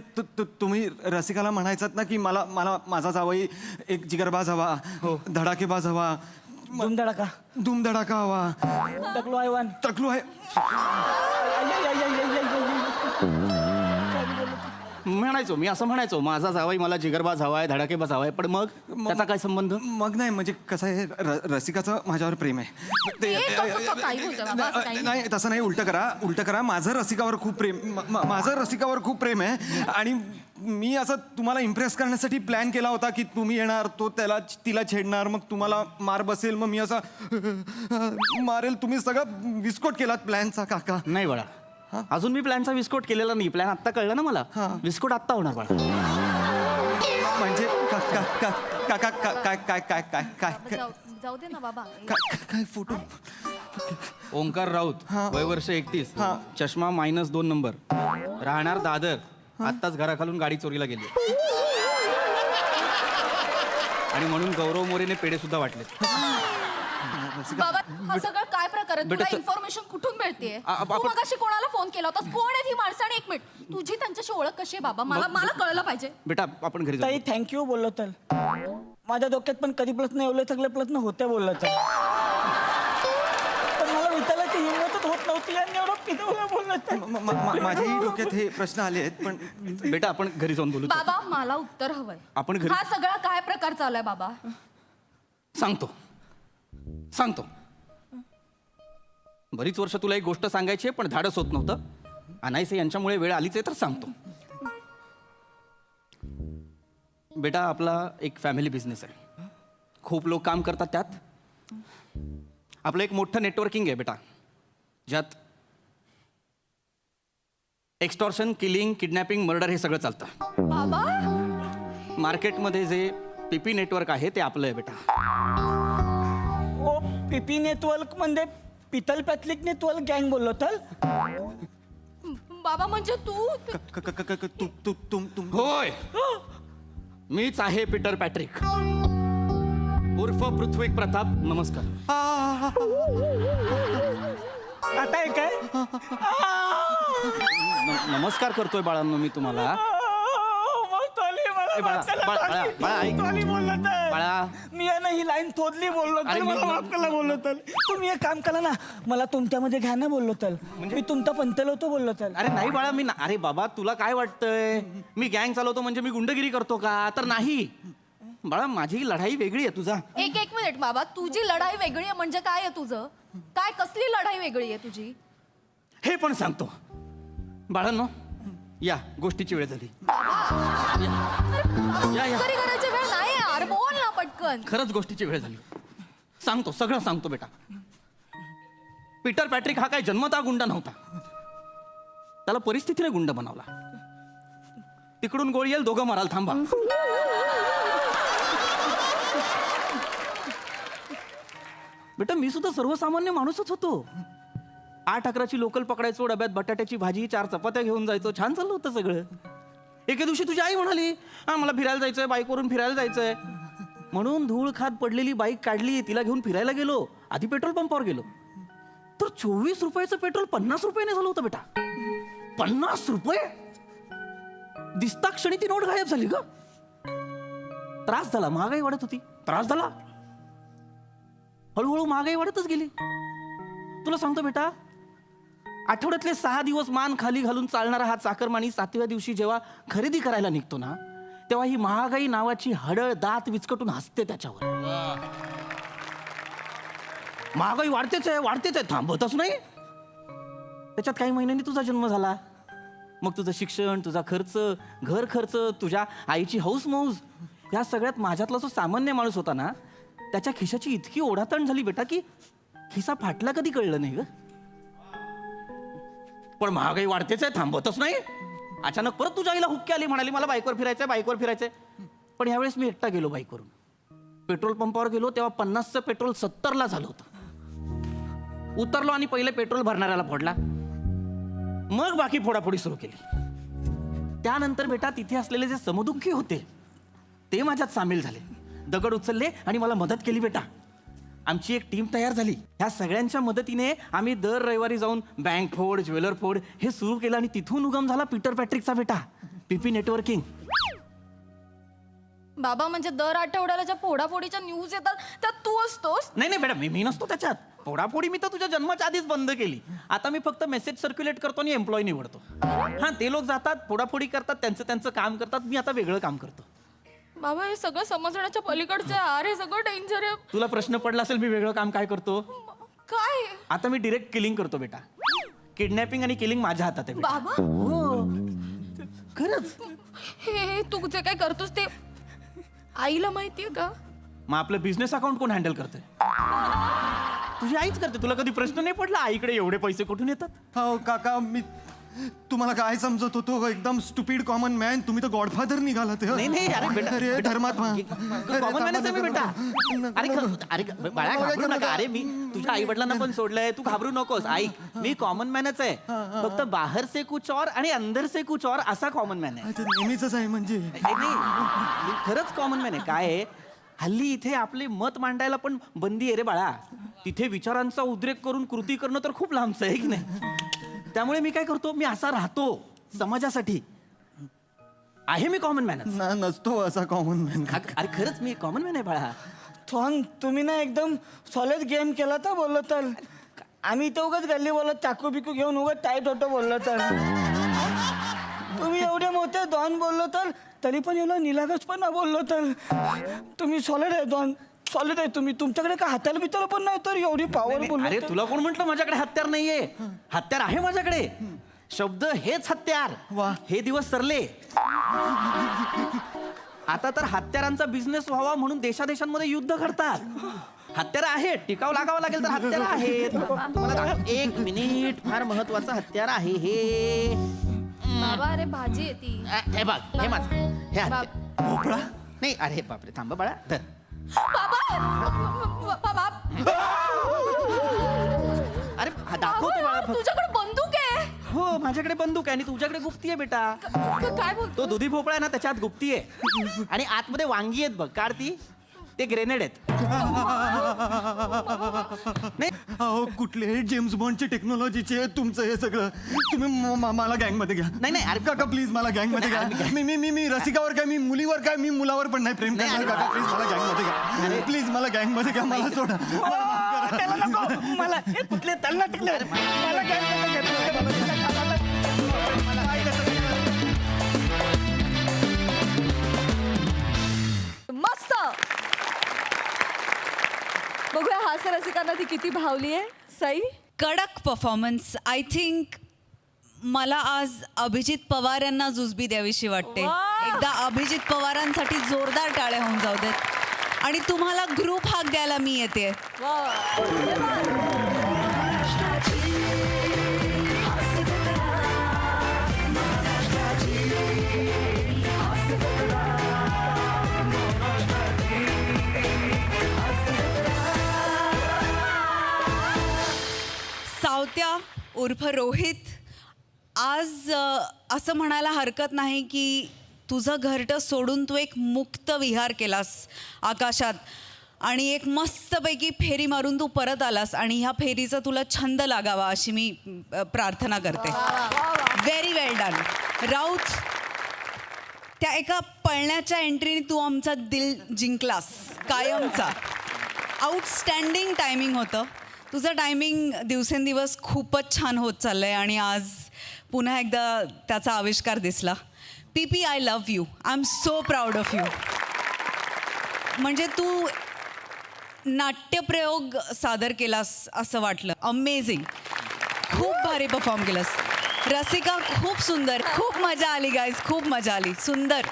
तुम्ही रसिकाला म्हणायचात ना की मला मला माझा जावई एक जिगरबाज हवा, धडाकेबाज हवा, धुमधडाका धूमधडाका हवा. टकलो आहे वन तकलू आहे. म्हणायचो मी असं म्हणायचो माझा जावाई मला जिगरबाज हवाय धडाकेबाज हवाय पण मग त्याचा काय संबंध? मग नाही म्हणजे कसं आहे रसिकाचं माझ्यावर प्रेम आहे. काही बोलतोय बाबा, असं काही नाही तसं नाही. उलट करा माझं रसिकावर खूप प्रेम माझं रसिकावर खूप प्रेम आहे आणि मी असं तुम्हाला इम्प्रेस करण्यासाठी प्लॅन केला होता की तुम्ही येणार, तो तिला छेडणार, मग तुम्हाला मार बसेल, मग मी असा मारेल. तुम्ही सगळं विस्फोट केलात प्लॅनचा काका. नाही बाळा, अजून मी प्लॅनचा विस्फोट केलेला नाही. प्लॅन आत्ता कळलं ना मला. विस्फोट आत्ता होणार बाळा. म्हणजे काका काय काय काय काय काय जाऊ दे ना बाबा. काय फोटो? ओंकार राऊत, वयवर्ष 31, चष्मा -2 नंबर, राहणार दादर. आत्ताच घराखालून गाडी चोरीला गेली आणि म्हणून गौरव मोरेने पेढे सुद्धा वाटले. बाबा हा सगळं काय प्रकार आहे? बेटा, तुला इन्फॉर्मेशन कुठून मिळतेय? आपण- तू मगाशी कोणाला फोन केला होतास? कोण आहे ही माणसं? आणि 1 मिनिट, तुझी त्यांच्याशी ओळख कशी आहे बाबा? मला कळलं पाहिजे. बेटा आपण घरी जाऊ. ताई थँक्यू बोललो तर. माझ्या डोक्यात पण कधी प्रश्न एवढे सगळे प्रश्न होते बोललो तर. पण मला विचारायची हिंमतच होत नव्हती आणि एवढं पिनवलं बोललो तर. माझ्याही डोक्यात हे प्रश्न आले आहेत, पण बेटा आपण घरी जाऊन बोलू. बाबा मला उत्तर हवंय. आपण घरी- हा सगळा काय प्रकार चालू आहे बाबा? सांगतो. बरीच वर्ष तुला एक गोष्ट सांगायची आहे, पण धाडस होत नव्हतं. अनायसे यांच्यामुळे वेळ आलीच आहे, तर सांगतो. बेटा आपला एक फॅमिली बिझनेस आहे. खूप लोक काम करतात त्यात. आपलं एक मोठं नेटवर्किंग आहे बेटा, ज्यात एक्स्टॉर्शन, किलिंग, किडनॅपिंग, मर्डर हे सगळं चालतं. बाबा मार्केटमध्ये जे पीपी नेटवर्क आहे ते आपलं आहे बेटा. ओ पीपी नेटवर्क म्हणजे पितल पॅथलिक नेटवर्क गँग बोललो तर. बाबा म्हणजे तू होय, मीच आहे पीटर पॅट्रिक उर्फ पृथ्वी प्रताप. नमस्कार. आता आहे काय? नमस्कार करतोय बाळांनो मी तुम्हाला. ए, बाळा, ऐक. बाळा. मी आहे ना ही लाईन थोडली बोललो तर अरे, मला माफ करा बोललो तर. तुम्ही एक काम करा ना, मला तुमच्यामध्ये घ्या ना बोललो तर. मी तुमचा पंतल होतो बोललो तर. अरे नाही बाळा, मी अरे बाबा तुला काय वाटतंय मी गँग चालवतो म्हणजे मी गुंडगिरी करतो का? तर नाही बाळा, माझी लढाई वेगळी आहे. तुझा एक मिनिट बाबा, तुझी लढाई वेगळी आहे म्हणजे काय आहे तुझं? काय कसली लढाई वेगळी आहे तुझी? हे पण सांगतो. बाळांनो या, गोष्टीची वेळ झाली. या. तरी करायची वेळ नाही यार, बोल ना पटकन. खरंच गोष्टीची वेळ झाली. सांगतो, सगळं सांगतो बेटा. पीटर पॅट्रिक हा काय जन्मता गुंड नव्हता. त्याला परिस्थितीने गुंड बनवला. तिकडून गोळी येईल, दोघं माराल, थांबा. बेटा मी सुद्धा सर्वसामान्य माणूसच होतो. 8-11ची लोकल पकडायचो, डब्यात बटाट्याची भाजी, 4 चपात्या घेऊन जायचो. छान चाललं होतं सगळं. एके दिवशी तुझी आई म्हणाली, हा मला फिरायला जायचंय, बाईकवरून फिरायला जायचंय. म्हणून धूळ खात पडलेली बाईक काढली, तिला घेऊन फिरायला गेलो. आधी पेट्रोल पंपावर गेलो तर 24 रुपयाचं पेट्रोल 50 रुपयाने झालं होतं बेटा. 50 रुपये. दिसता क्षणी ती नोट गायब झाली का? त्रास झाला, महागाई वाढत होती, त्रास झाला. हळूहळू महागाई वाढतच गेली. तुला सांगतो बेटा, आठवड्यातले 6 दिवस मान खाली घालून चालणारा हा चाकरमानी 7व्या दिवशी जेव्हा खरेदी करायला निघतो ना, तेव्हा ही महागाई नावाची हडळ दात विचकटून हसते त्याच्यावर. महागाई वाढतेच आहे, थांबतच नाही. त्याच्यात काही महिन्यांनी तुझा जन्म झाला. मग तुझं शिक्षण, तुझा खर्च, घर खर्च, तुझ्या आईची हौस मौज, या सगळ्यात माझ्यातला जो सामान्य माणूस होता ना, त्याच्या खिशाची इतकी ओढाताण झाली बेटा की खिसा फाटला कधी कळलं नाही ग. पण महागाई वाढतेच आहे, थांबतच नाही. अचानक परत तुझ्या आईला हुक्की आली, म्हणाली मला बाईकवर फिरायचंय. पण यावेळेस मी एकटा गेलो बाईकवरून. पेट्रोल पंपावर गेलो तेव्हा 50चं पेट्रोल 70ला झालं होतं. उतरलो आणि पहिले पेट्रोल भरणाऱ्याला फोडला. मग बाकी फोडाफोडी सुरू केली. त्यानंतर बेटा तिथे असलेले जे समदुःखी होते ते माझ्यात सामील झाले. दगड उचलले आणि मला मदत केली बेटा. आमची एक टीम तयार झाली. ह्या सगळ्यांच्या मदतीने आम्ही दर रविवारी जाऊन बँक फोड, ज्वेलर फोड हे सुरू केलं आणि तिथून उगम झाला पीटर पॅट्रिकचा बेटा, पीपी नेटवर्किंग. बाबा म्हणजे दर आठवड्याला ज्या फोडाफोडीच्या न्यूज येतात त्यात तू असतोस? नाही बेटा, मी नसतो त्याच्यात. फोडाफोडी मी तर तुझ्या जन्माच्या आधीच बंद केली. आता मी फक्त मेसेज सर्क्युलेट करतो आणि एम्प्लॉय निवडतो. हा, ते लोक जातात, फोडाफोडी करतात, त्यांचं काम करतात. मी आता वेगळं काम करतो. बाबा हे सगळं समजण्याच्या पलीकडचं आहे. अरे सगळं डेंजर आहे. तुला प्रश्न पडला असेल मी वेगळं काम काय करतो. काय आता मी डिरेक्ट किलिंग करतो बेटा. किडनॅपिंग आणि किलिंग माझ्या हातात आहे बेटा. बाबा? खरंच हे तू जे काय करतोस ते आईला माहितीये का? मग आपलं बिझनेस अकाउंट कोण हँडल करते? तुझी आईच करते. तुला कधी प्रश्न नाही पडला आईकडे एवढे पैसे कुठून येतात? हो काका, मी तुम्हाला काय समजत होतो, एकदम स्टुपिड कॉमन मॅन. तुम्ही तर गॉडफादर निघालात. नाही नाही अरे बेटा अरे बेटा, धर्मात्मा. कॉमन मॅनच आहे मी बेटा. अरे अरे बाळा घाबरू नका. अरे मी तुझ्या आई वडिलांना पण सोडलंय, तू घाबरू नकोस. ऐक, मी कॉमन मॅनच आहे. फक्त बाहेर से कुछ और आणि अंदर से कुछ और असा कॉमन मॅन आहे. अच्छा, नेहमीच आहे म्हणजे. नाही मी खरंच कॉमन मॅन आहे. काय आहे, हल्ली इथे आपले मत मांडायला पण बंदी आहे रे बाळा. तिथे विचारांचा उद्रेक करून कृती करणं तर खूप लांबचं आहे की नाही. त्यामुळे मी काय करतो, मी असा राहतो समाजासाठी. आहे मी कॉमन मॅन. नसतो असा कॉमन मॅन. अरे खरंच मी कॉमन मॅन आहे बाळा. थॉन तुम्ही ना एकदम सॉलिड गेम केला तर बोललो तर. आम्ही इथं उगाच गल्ली बोलत चाकू बिकू घेऊन उगाच टाईट होतो बोललो तर. तुम्ही एवढे मोठे डॉन बोललो तर तरी पण एवढं निलागस पण ना बोललो तर. तुम्ही सॉलिड आहे डॉन, सॉलिड आहे तुम्ही. तुमच्याकडे काय हाताला बिताला पण नाही तर एवढी पॉवर बोललो. अरे तुला कोण म्हटलं माझ्याकडे हत्यार नाहीये? हत्यार आहे माझ्याकडे. शब्द हेच हत्यार. वा. हे दिवस सरले. आता तर हत्यारांचा बिझनेस व्हावा म्हणून देशादेशांमध्ये युद्ध घडतात. हत्यार आहेत, टिकाव लागावं लागेल तर हत्यार आहेत. तुम्हाला दाखव- 1 मिनिट, फार महत्वाचं हत्यार आहे हे. बाबा अरे भाजी आहे ती. हे बघ, हे माझं हे हत्यार. भोपळा नाही. अरे बापरे, थांबा बाळा. धर. अरे हा दाखवतो बाळा फक्त. तुझ्याकडे बंदूक आहे? हो माझ्याकडे बंदूक आहे आणि तुझ्याकडे गुप्ती आहे बेटा. काय बोलतो? तो दुधी भोपळा आहे ना, त्याच्यात गुप्ती आहे. आणि आतमध्ये वांगी आहेत बघ, काढ ती. ते ग्रेनेड आहेत. नाही अहो कुठले जेम्स बॉन्डची टेक्नॉलॉजीचे तुमचं हे सगळं. तुम्ही मला गँग मध्ये घ्या. नाही, नाही, अरे काका प्लीज मला गँग मध्ये नाही, घ्या. मी रसिकावर काय, मी मुलीवर काय, मी मुलावर पण नाही प्रेम नाही, करणार. अरे, काका प्लीज मला गँग मध्ये घ्या. प्लीज मला गँग मध्ये घ्या. मला सोडा. त्याला नको मला हे कुठले तल्ला टिकले मला काय मस्त. बघूया हास्य रसिकांना ती किती भावली आहे. सई, कडक परफॉर्मन्स. आय थिंक मला आज अभिजित पवार यांना जुजबी द्यावीशी वाटते. वा! एकदा अभिजित पवारांसाठी जोरदार टाळ्या होऊन जाऊ देत. आणि तुम्हाला ग्रुप हाक द्यायला मी येते. सावत्या उर्फ रोहित, आज असं म्हणायला हरकत नाही की तुझं घरटं सोडून तू एक मुक्त विहार केलास आकाशात आणि एक मस्तपैकी फेरी मारून तू परत आलास. आणि ह्या फेरीचा तुला छंद लागावा अशी मी प्रार्थना करते. व्हेरी वेल डन राऊत. त्या एका पळण्याच्या एंट्रीने तू आमचा दिल जिंकलास कायमचा. आउटस्टँडिंग टायमिंग होतं तुझं. टायमिंग दिवसेंदिवस खूपच छान होत चाललं आहे आणि आज पुन्हा एकदा त्याचा आविष्कार दिसला. P I love you. I am so proud of you. म्हणजे तू नाट्यप्रयोग सादर केलास असं वाटलं. अमेझिंग. खूप भारी परफॉर्म केलास. रसिका खूप सुंदर. खूप मजा आली गाईज, खूप मजा आली. सुंदर.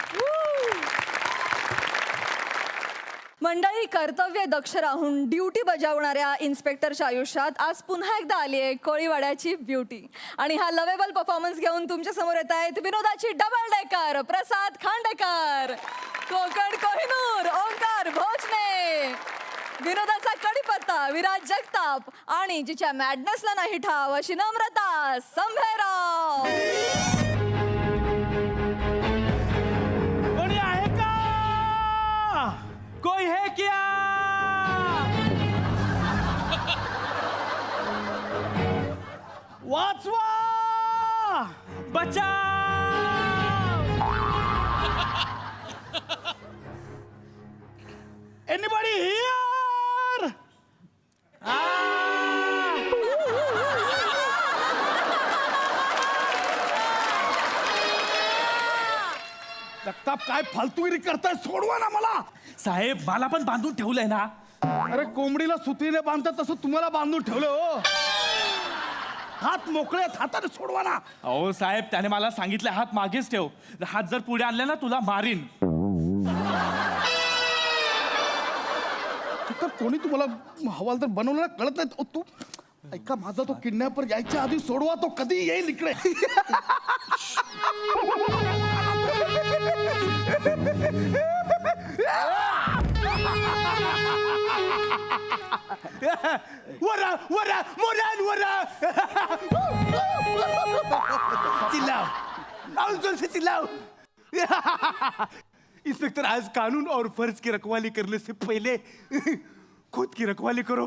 मंडळी, कर्तव्य दक्ष राहून ड्युटी बजावणाऱ्या इन्स्पेक्टरच्या आयुष्यात आज पुन्हा एकदा आली आहे कोळीवाड्याची ब्युटी. आणि हा लवेबल परफॉर्मन्स घेऊन तुमच्या समोर येत आहेत विनोदाची डबल डेकर प्रसाद खांडेकर, कोकण कोहिनूर ओंकार भोजने, विनोदाचा कडीपत्ता विराज जगताप आणि जिच्या मॅडनेसला नाही ठाव अशी नम्रता संभेराव. कोणी आहे का? कोई है क्या? वाचवा, बचाव. Anybody here? जगताप काय फालतूगिरी करताय? सोडवा ना मला. साहेब मला पण बांधून ठेवलंय ना. अरे कोंबडीला सुत्रीने बांधतात तसं तुम्हाला बांधून ठेवलं हो. हात मोकळे आहेत, हाताने सोडवा ना. अहो साहेब त्याने मला सांगितलं हात मागेच ठेव, हात जर पुढे आणले ना तुला मारीन. तर कोणी तुम्हाला हवालदार बनवलं कळत नाही. तू ऐका, माझा तो किडनॅपर यायच्या आधी सोडवा, तो कधी येईल इकडे. वरा वरा मोरान वरा चिल्लाओ और जोर से चिल्लाओ. इंस्पेक्टर, आज कानून और फर्ज की रखवाली करने से पहले खुद की रखवाली करो.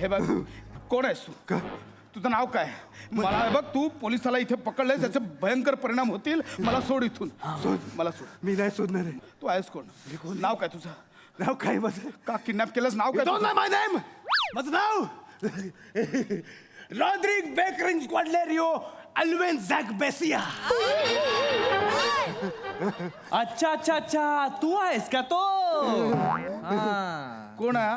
हे बघ, कोण आहेस तू? तुझं नाव काय? मला हे बघ, तू पोलिसाला इथे पकडलंय, त्याचे भयंकर परिणाम होतील. मला सोड इथून. मला सोड. मी नाही शोधणार आहे. तू आहेस कोण? नाव काय तुझं? नाव काय माझं? का किडनॅप केलंस? नाव काय Don't तुझं? know my name. माझं नाव रॉड्रिक बेकरेंज क्वाडलेरियो अल्वेन झॅक बेसिया. अच्छा अच्छा अच्छा, तू आहेस का तो? कोण आहे?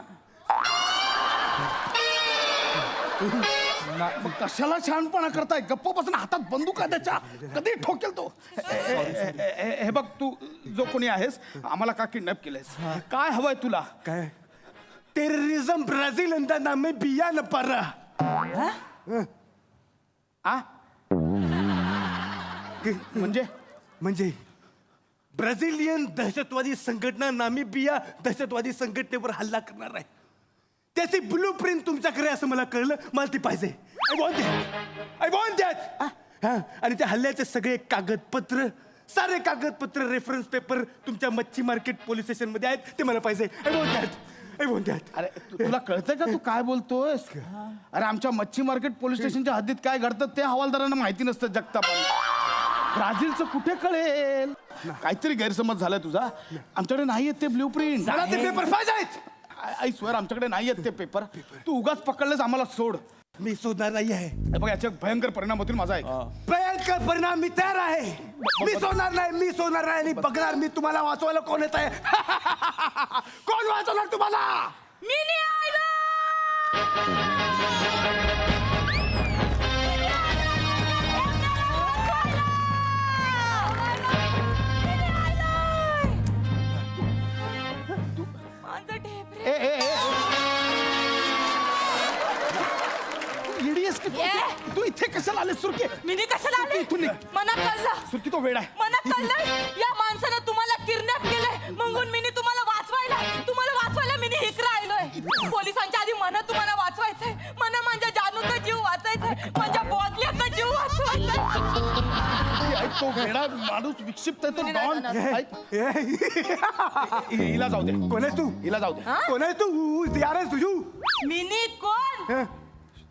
मग कशाला शहाणपणा करताय? गप्प बसून, हातात बंदूक आहे त्याच्या, कधी ठोकेल तो. हे बघ, तू जो कोणी आहेस, आम्हाला का किडनॅप केलंयस? काय हवंय तुला? काय? टेररिझम ब्राझील अंदा नामे बिया न पारा. आ? म्हणजे म्हणजे ब्राझिलियन दहशतवादी संघटना नामिबिया दहशतवादी संघटनेवर हल्ला करणार आहे. त्याची ब्लू प्रिंट तुमच्याकडे असं मला कळलं. मला ती पाहिजे. I want that. आणि त्या हल्ल्याचे सगळे कागदपत्र, सारे कागदपत्र, रेफरन्स पेपर तुमच्या मच्छी मार्केट पोलीस स्टेशन मध्ये आहेत. ते मला पाहिजे. I want that. अरे तुला कळतंय का तू काय बोलतोयस? अरे आमच्या मच्छी मार्केट पोलीस स्टेशनच्या हद्दीत काय घडतं ते हवालदारांना माहिती नसतं. जगतापाला ब्राझीलचं कुठे कळेल? काहीतरी गैरसमज झालाय तुझा. आमच्याकडे नाही आहेत ते ब्ल्यू प्रिंट. मला ते पेपर पाहिजेत. आई स्वर, आमच्याकडे नाही आहेत ते पेपर. तू उगाच पकडलेस, आम्हाला सोड. मी शोधणार नाही आहे. हे बघ, याचे भयंकर परिणाम होतील. माझा ऐक. भयंकर परिणाम मी तयार आहे. मी सोडणार नाही आणि बघणार मी तुम्हाला वाचवायला कोण येत आहे. कोण वाचवणार तुम्हाला? मी नाही आलो. माझं ढेबरे. इडीएस की तू इथे कशाला आले? सुरकी, मी नाही कशाला आले? इथून निघ. मना कळलं. सुरकी, तो वेळ आहे. मना कळलं. या माणसानं तुम्हाला किडनॅप केलंय, म्हणून मी तुम्हाला वाचवायला मी इकडे आलोय. पोलिसांच्या आधी मला तुम्हाला वाचवायचंय. मला माझ्या जानूचा जीव वाचायचाय, माझ्या बोधल्याचा जीव वाचवायचाय. ऐक, तो वेडा माणूस विक्षिप्त आहे तो. डॉन. ऐक, हिला जाऊ दे. कोण आहे तू? हिला जाऊ दे. कोण आहे तू? यार आहे तुझू? मिनी कोण?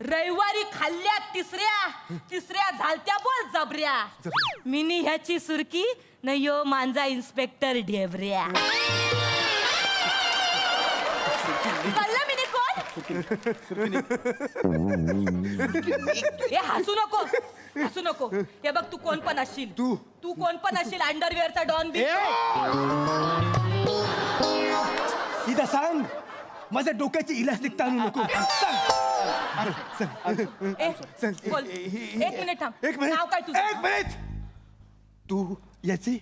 रविवारी खाल्ल्या तिसऱ्या झालत्या बोल जबऱ्या. मिनी ह्याची सुरकी न यो माझा इन्स्पेक्टर ढेबऱ्या. कळलं मिनी कोण? हे हसू नको. हे बघ, तू कोण पण असशील. तू कोण पण असशील. अंडरवेअरचा डॉन बी. इथं सांग, माझ्या डोक्याची इलास्टिक ताणू नको. बोल. एक मिनिट थांब. एक मिनिट. नाव काय तुझं? एक मिनिट. तू याची?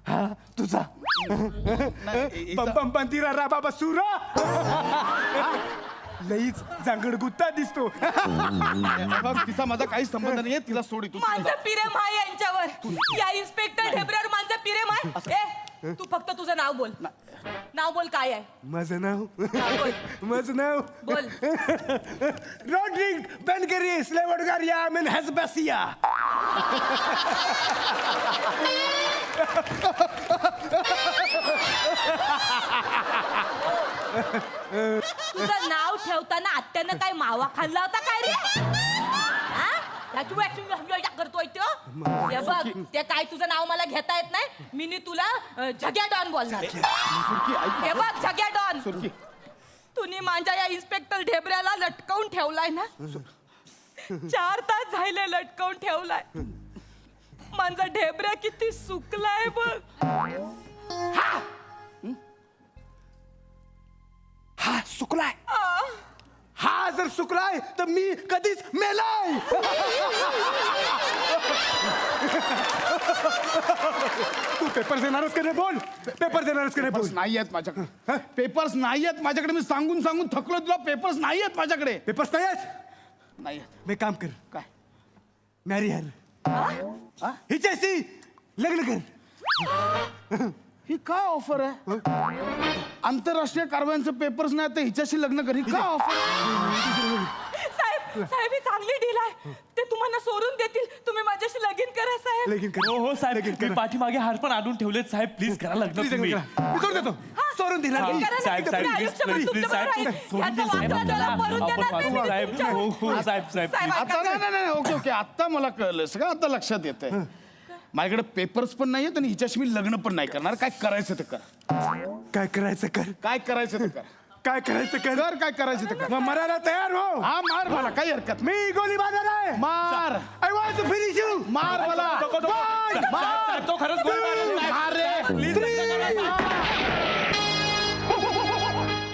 हा, तुझा. बम बम बंदिरा राबा बसुरा. लईच जांगड गुत्ता दिसतो. बघ, तिचा माझा काही संबंध नाहीये. तिला सोड इथून. माझं प्रेम आहे यांच्यावर. या इन्स्पेक्टर ढेबऱ्यावर माझं प्रेम आहे. तू फक्त तुझं नाव बोल. नाव बोल, काय आहे? माझं नाव बोल. माझं नाव बोल. रॉड्रिक बेनगेरी स्लेवडगारिया मेन हॅसबॅसिया. तुझं नाव ठेवताना आत्यानं काय मावा खाल्ला होता काय रे? हा? करतोय तो. हे बघ, ते काय तुझं नाव मला घेता येत नाही. मी तुला जग्या डॉन बोलणार. हे बघ, जग्या डॉन. तुम्ही माझ्या या इन्स्पेक्टर ढेबऱ्याला लटकवून ठेवलाय ना. 4 तास झाले लटकवून ठेवलाय. माझा ढेबऱ्या किती सुकलाय बघ. हा सुकलाय. हा जर सुकलाय तर मी कधीच मेलाय. तू पेपर देणारच का नाही बोल, पेपर देणारच का नाही बोल. पेपर्स नाही आहेत माझ्याकडे, पेपर्स नाही आहेत माझ्याकडे. मी सांगून सांगून थकलो तुला. पेपर्स नाही आहेत माझ्याकडे. पेपर्स नाही आहेत. नाही आहेत. मी काम कर, काय मॅरी हर, हिच्याशी लग्न कर. ही काय ऑफर आहे? आंतरराष्ट्रीय कारवायांचं पेपर्स नाही तर हिच्याशी लग्न कर. ही काय ऑफर? साहेब साहेब ही चांगली डील आहे. ते तुम्हाला सोडून देतील. तुम्ही माझ्याशी लगीन करा साहेब. लगीन कर. हो हो साहेब मी पाठीमागे हार पण आणून ठेवलेत साहेब प्लीज करा लग्न Please तुम्ही. लग्न करा. मी सोडून देतो, सोडून दिला. हा, साहेब साहेब प्लीज प्लीज प्लीज साहेब सोडून दे साहेब आपल्याला. आपण वाचू साहेब. हो हो साहेब साहेब please. आता नाही ओके ओके आता मला कळलं सगळं. आता लक्षात येतंय. माझ्याकडे पेपर्स पण नाही आहेत आणि हिच्याशी मी लग्न पण नाही करणार. काय करायचं ते कर. काय करायचं कर, काय करायचं ते कर. काय करायचं कर. काय करायचं ते कर. मग मरायला तयार हो. हा मार मला काही हरकत नाही. मी गोली मारणार आहे. मार I want to finish you. मार मला. साहेब, साहेब, तो खरंच गोळी मारेल साहेब. मार रे. प्लीज लग्न करा साहेब.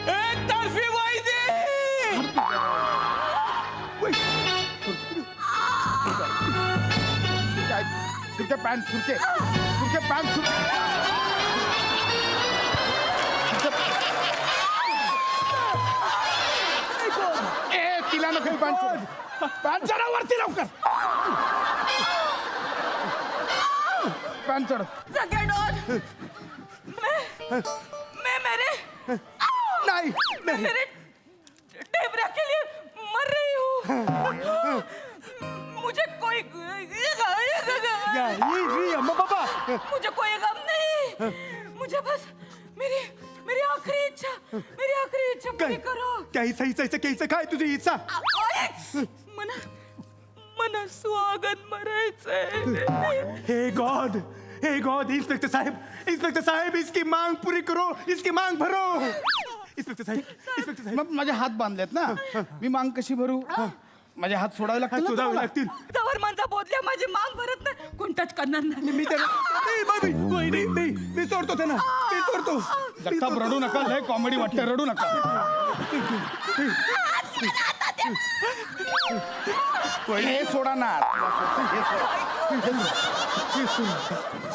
एकतर्फी वायदे. सुरके पॅन्ट सुरके पॅन्ट ए तिला नको पॅन्ट चढव वरती लवकर. पॅन्ट चढव. जगेडोन मैं मेरे नाही मेरे डेबरा के लिए मर रही हूँ. मुझे कोई बाबा मुझे कोई गम नहीं. मुझे बस मेरी आखिरी इच्छा पूरी करो. घ्यायचं काय तुझी इच्छा. मना स्वागत मरायचंय. हे गॉड इंस्पेक्टर साहेब इसकी मांग पूरी करो, इसकी मांग भरो. इंस्पेक्टर साहेब मग माझे हात बांधलेत ना. मी मांग कशी भरू? माझे हात सोडावे लागतील ना शोधावे तुम्हाला? लागतील. जवळ माझा बोधल्या माझी मांग भरत नाही कोण टच करणार नाही. मी त्याला मी सोडतो त्यांना, मी सोडतो. जगताप रडू नका. लय कॉमेडी वाटते. रडू नका. हे सोडा ना.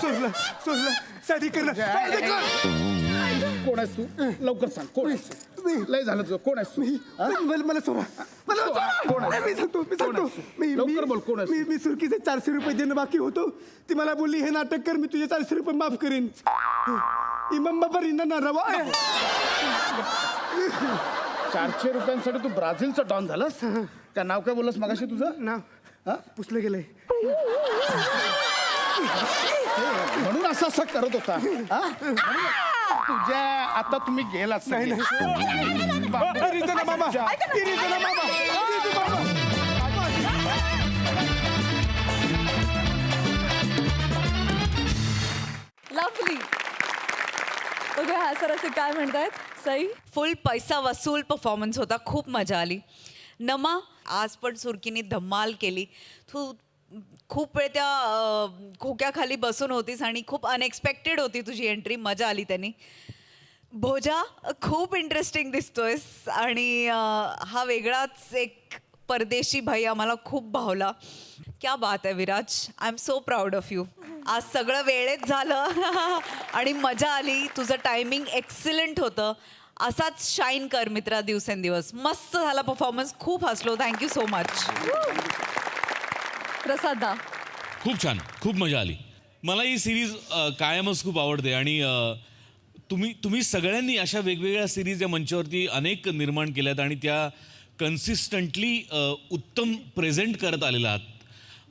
सोडलं शादी करणार. कोण आहेस तू? लवकर सांग कोण आहेस तू? लय झालं तुझं. कोण आहेस तू? मला सोडा. कोण आहेस? मी सांगतो लवकर बोल, कोण आहेस? मी सुरकीचे 400 रुपये देणं बाकी होतो. ती मला बोलली हे नाटक कर, मी तुझे 400 रुपये माफ करेन. इमाम बाबा रिंदा ना रवा. 400 रुपयांसाठी तू ब्राझीलचं डॉन झालास? त्या नाव काय बोललास मगाशी तुझं? नाव पुसलं गेलंय. म्हणून असं करत होता. हा? तुझ्या आता तुम्ही गेलात नाही. लवली. ओके हा सर असे काय म्हणतायत सई? फुल पैसा वसूल परफॉर्मन्स होता. खूप मजा आली. नमा आज पण सुरकीने धमाल केली. तू खूप वेळ त्या खोक्याखाली बसून होतीस आणि खूप अनएक्सपेक्टेड होती तुझी एंट्री. मजा आली त्यांनी. भोजा खूप इंटरेस्टिंग दिसतोयस आणि हा वेगळाच एक परदेशी भाई आम्हाला खूप भावला. क्या बात आहे Viraj. I am so proud of you. आज सगळं वेळेत झालं आणि मजा आली. तुझं टायमिंग एक्सिलंट होतं. असाच शाईन कर मित्रा दिवसेंदिवस. मस्त झाला परफॉर्मन्स. खूप हसलो. Thank you so much. प्रसादा. खूप छान, खूप मजा आली. मला ही सिरीज कायमच खूप आवडते आणि तुम्ही सगळ्यांनी अशा वेगवेगळ्या सिरीज या मंचावरती अनेक निर्माण केल्यात आणि त्या कन्सिस्टंटली उत्तम प्रेझेंट करत आलेल्या आहात.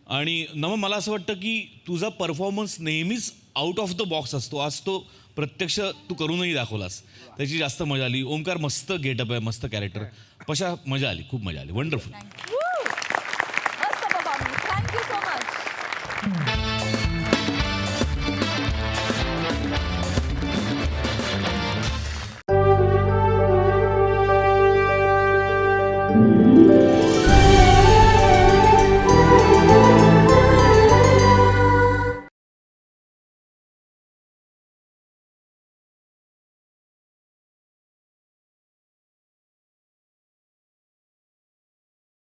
आणि मला असं वाटतं की तुझा परफॉर्मन्स नेहमीच आउट ऑफ द बॉक्स असतो. आज तो प्रत्यक्ष तू करूनही दाखवलास, त्याची जास्त मजा आली. ओमकार मस्त गेटअप आहे, मस्त कॅरेक्टर. पशा मजा आली, खूप मजा आली. वंडरफुल.